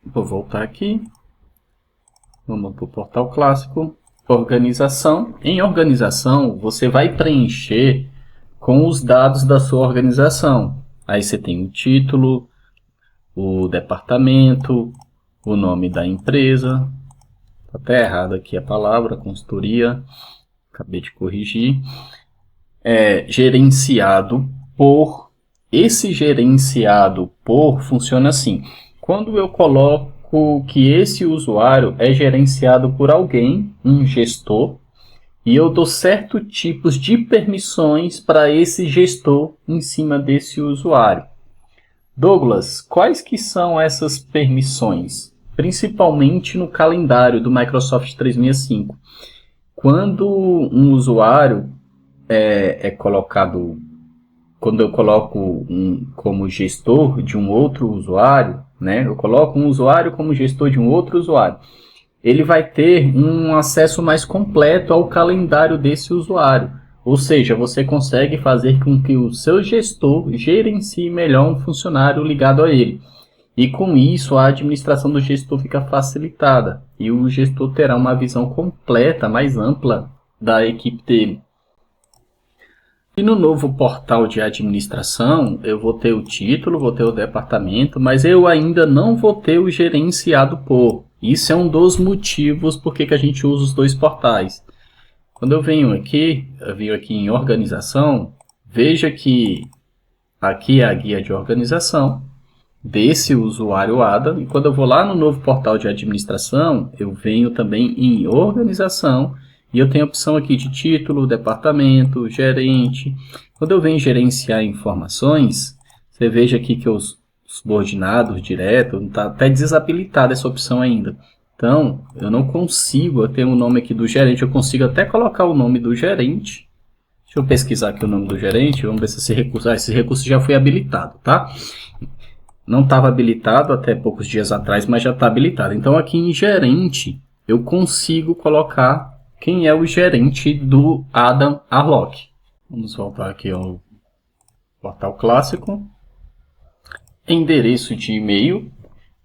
Vou voltar aqui. Vamos para o portal clássico. Organização. Em organização, você vai preencher com os dados da sua organização. Aí você tem o título, o departamento, o nome da empresa. Está até errado aqui a palavra, consultoria. Acabei de corrigir. Gerenciado por. Esse gerenciado por funciona assim. Quando eu coloco que esse usuário é gerenciado por alguém, um gestor, e eu dou certos tipos de permissões para esse gestor em cima desse usuário. Douglas, quais que são essas permissões? Principalmente no calendário do Microsoft 365. Quando um usuário é colocado, quando eu coloco como gestor de um outro usuário, né? Eu coloco um usuário como gestor de um outro usuário. Ele vai ter um acesso mais completo ao calendário desse usuário. Ou seja, você consegue fazer com que o seu gestor gerencie melhor um funcionário ligado a ele. E com isso, a administração do gestor fica facilitada. E o gestor terá uma visão completa, mais ampla da equipe dele. E no novo portal de administração, eu vou ter o título, vou ter o departamento, mas eu ainda não vou ter o gerenciado por. Isso é um dos motivos por que a gente usa os dois portais. Quando eu venho aqui em organização, veja que aqui é a guia de organização desse usuário Adam. E quando eu vou lá no novo portal de administração, eu venho também em organização. E eu tenho a opção aqui de título, departamento, gerente. Quando eu venho gerenciar informações, você veja aqui que os subordinados direto, está até desabilitada essa opção ainda. Então, eu não consigo, eu tenho o nome aqui do gerente, eu consigo até colocar o nome do gerente. Deixa eu pesquisar aqui o nome do gerente, vamos ver se esse recurso já foi habilitado, tá? Não estava habilitado até poucos dias atrás, mas já está habilitado. Então, aqui em gerente, eu consigo colocar quem é o gerente do Adam Arlock. Vamos voltar aqui ao portal clássico. Endereço de e-mail.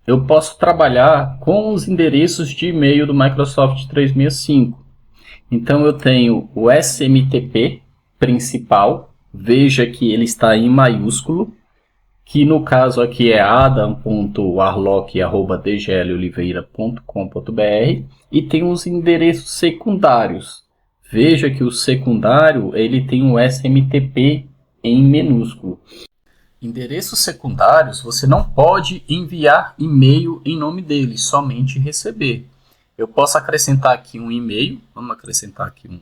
Eu posso trabalhar com os endereços de e-mail do Microsoft 365. Então eu tenho o SMTP principal. Veja que ele está em maiúsculo, que no caso aqui é adam.arlock@dgloliveira.com.br, e tem os endereços secundários. Veja que o secundário ele tem o SMTP em minúsculo. Endereços secundários você não pode enviar e-mail em nome dele, somente receber. Eu posso acrescentar aqui um e-mail, vamos acrescentar aqui um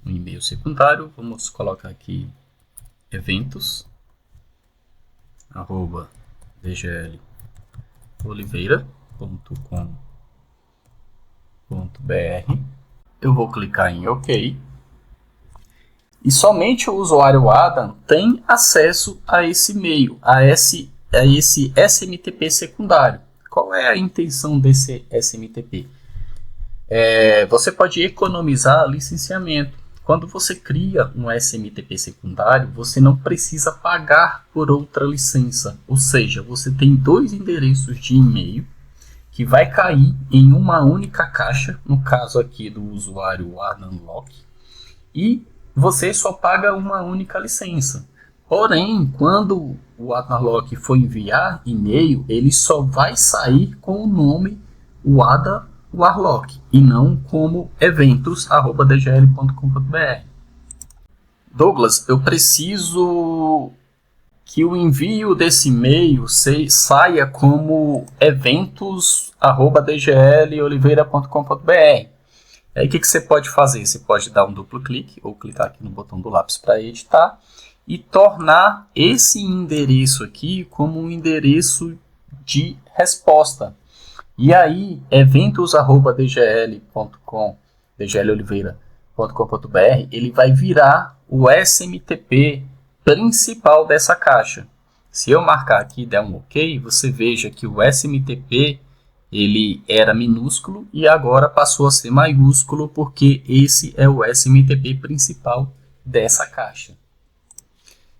e-mail secundário, vamos colocar aqui eventos @dgloliveira.com.br. Eu vou clicar em OK. E somente o usuário Adam tem acesso a esse e-mail, a esse SMTP secundário. Qual é a intenção desse SMTP? Você pode economizar licenciamento. Quando você cria um SMTP secundário, você não precisa pagar por outra licença. Ou seja, você tem dois endereços de e-mail que vai cair em uma única caixa, no caso aqui do usuário Adam Lock, e você só paga uma única licença. Porém, quando o Adam Lock for enviar e-mail, ele só vai sair com o nome Adam Warlock e não como eventos@dgl.com.br. Douglas, eu preciso que o envio desse e-mail saia como eventos@dgloliveira.com.br. Aí o que você pode fazer? Você pode dar um duplo clique ou clicar aqui no botão do lápis para editar e tornar esse endereço aqui como um endereço de resposta. E aí, eventos@dgloliveira.com.br, ele vai virar o SMTP principal dessa caixa. Se eu marcar aqui e der um OK, você veja que o SMTP ele era minúsculo e agora passou a ser maiúsculo, porque esse é o SMTP principal dessa caixa.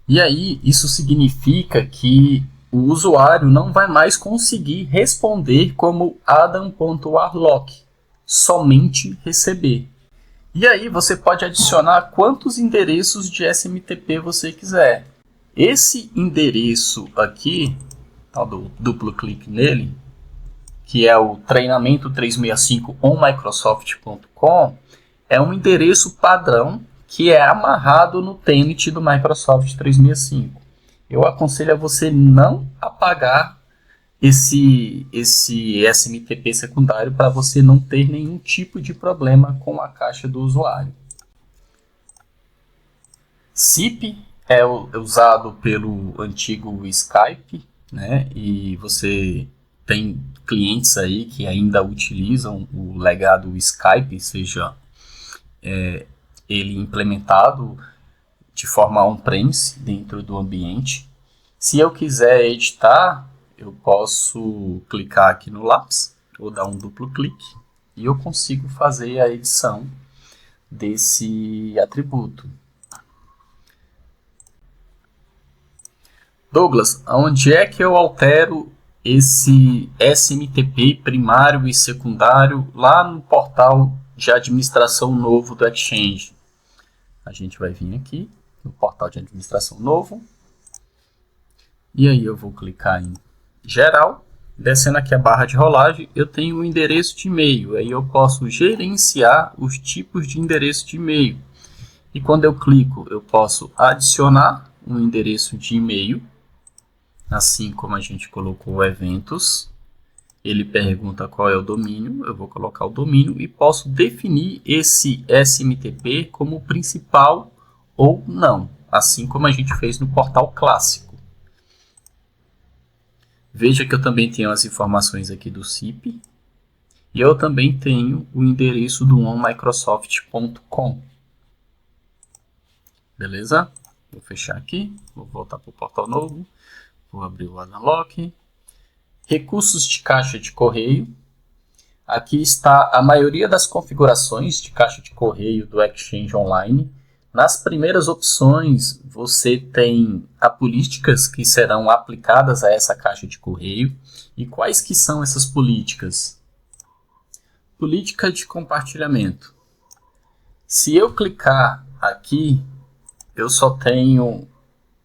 E aí, isso significa que o usuário não vai mais conseguir responder como adam.warlock, somente receber. E aí você pode adicionar quantos endereços de SMTP você quiser. Esse endereço aqui, do duplo clique nele, que é o treinamento 365 onmicrosoft.com, é um endereço padrão que é amarrado no tenant do Microsoft 365. Eu aconselho a você não apagar esse SMTP secundário para você não ter nenhum tipo de problema com a caixa do usuário. SIP é usado pelo antigo Skype, né? E você tem clientes aí que ainda utilizam o legado Skype, seja ele implementado de forma on-premise dentro do ambiente. Se eu quiser editar, eu posso clicar aqui no lápis, ou dar um duplo clique, e eu consigo fazer a edição desse atributo. Douglas, onde é que eu altero esse SMTP primário e secundário lá no portal de administração novo do Exchange? A gente vai vir aqui no portal de administração novo, e aí eu vou clicar em geral, descendo aqui a barra de rolagem, eu tenho o endereço de e-mail, aí eu posso gerenciar os tipos de endereço de e-mail, e quando eu clico eu posso adicionar um endereço de e-mail, assim como a gente colocou eventos, ele pergunta qual é o domínio, eu vou colocar o domínio e posso definir esse SMTP como principal ou não, assim como a gente fez no portal clássico. Veja que eu também tenho as informações aqui do SIP e eu também tenho o endereço do onmicrosoft.com. Beleza? Vou fechar aqui, vou voltar para o portal novo, vou abrir o Adunlock. Recursos de caixa de correio. Aqui está a maioria das configurações de caixa de correio do Exchange Online. Nas primeiras opções, você tem as políticas que serão aplicadas a essa caixa de correio. E quais que são essas políticas? Política de compartilhamento. Se eu clicar aqui, eu só tenho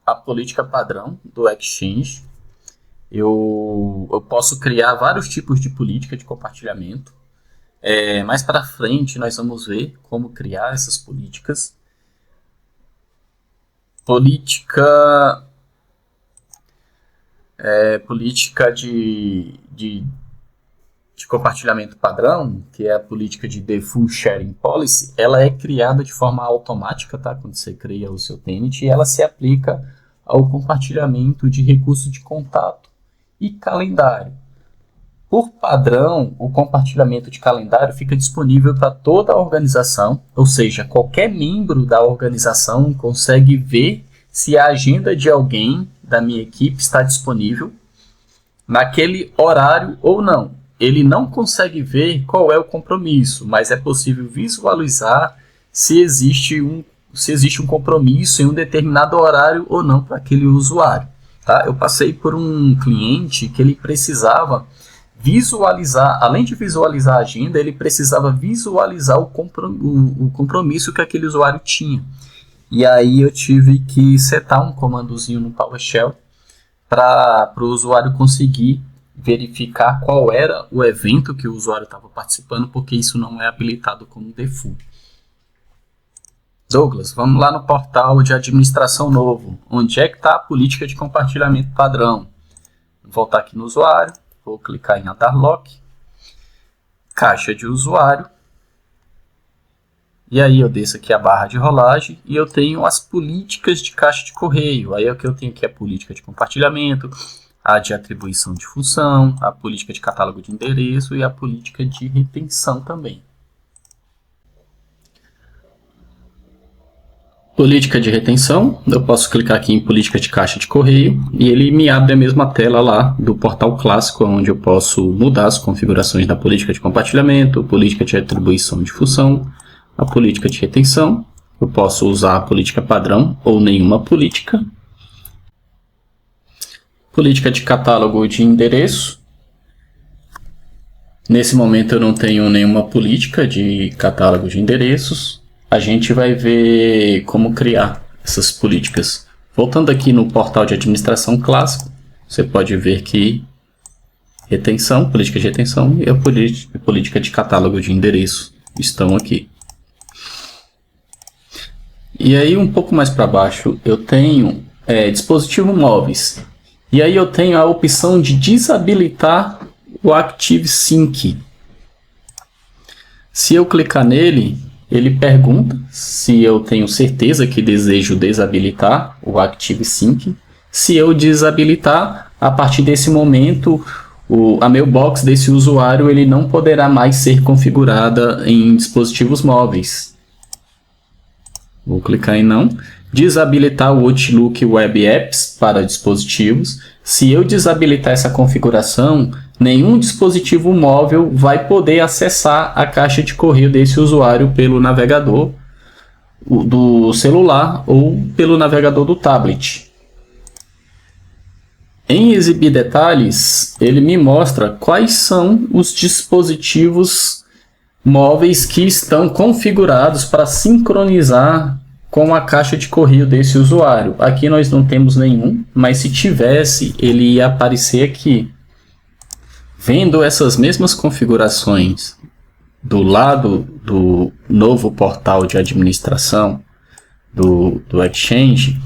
a política padrão do Exchange. Eu posso criar vários tipos de política de compartilhamento. Mais para frente, nós vamos ver como criar essas políticas. Política de compartilhamento padrão, que é a política de Default Sharing Policy, ela é criada de forma automática, tá? Quando você cria o seu tenant, e ela se aplica ao compartilhamento de recurso de contato e calendário. Por padrão, o compartilhamento de calendário fica disponível para toda a organização, ou seja, qualquer membro da organização consegue ver se a agenda de alguém da minha equipe está disponível naquele horário ou não. Ele não consegue ver qual é o compromisso, mas é possível visualizar se existe um compromisso em um determinado horário ou não para aquele usuário. Tá? Eu passei por um cliente que ele precisava visualizar, além de visualizar a agenda, ele precisava visualizar o compromisso que aquele usuário tinha. E aí eu tive que setar um comandozinho no PowerShell para o usuário conseguir verificar qual era o evento que o usuário estava participando, porque isso não é habilitado como default. Douglas, vamos lá no portal de administração novo. Onde é que está a política de compartilhamento padrão? Vou voltar aqui no usuário. Vou clicar em Adunlock, caixa de usuário, e aí eu desço aqui a barra de rolagem e eu tenho as políticas de caixa de correio. Aí o que eu tenho aqui é a política de compartilhamento, a de atribuição de função, a política de catálogo de endereço e a política de retenção também. Política de retenção, eu posso clicar aqui em política de caixa de correio e ele me abre a mesma tela lá do portal clássico, onde eu posso mudar as configurações da política de compartilhamento, política de atribuição de função, a política de retenção. Eu posso usar a política padrão ou nenhuma política. Política de catálogo de endereço. Nesse momento eu não tenho nenhuma política de catálogo de endereços. A gente vai ver como criar essas políticas. Voltando aqui no portal de administração clássico, você pode ver que retenção, política de retenção e a política de catálogo de endereço estão aqui. E aí um pouco mais para baixo eu tenho dispositivos móveis. E aí eu tenho a opção de desabilitar o ActiveSync. Se eu clicar nele, ele pergunta se eu tenho certeza que desejo desabilitar o ActiveSync. Se eu desabilitar, a partir desse momento, a mailbox desse usuário ele não poderá mais ser configurada em dispositivos móveis. Vou clicar em não. Desabilitar o Outlook Web Apps para dispositivos. Se eu desabilitar essa configuração, nenhum dispositivo móvel vai poder acessar a caixa de correio desse usuário pelo navegador do celular ou pelo navegador do tablet. Em exibir detalhes, ele me mostra quais são os dispositivos móveis que estão configurados para sincronizar com a caixa de correio desse usuário. Aqui nós não temos nenhum, mas se tivesse, ele ia aparecer aqui. Vendo essas mesmas configurações do lado do novo portal de administração do Exchange,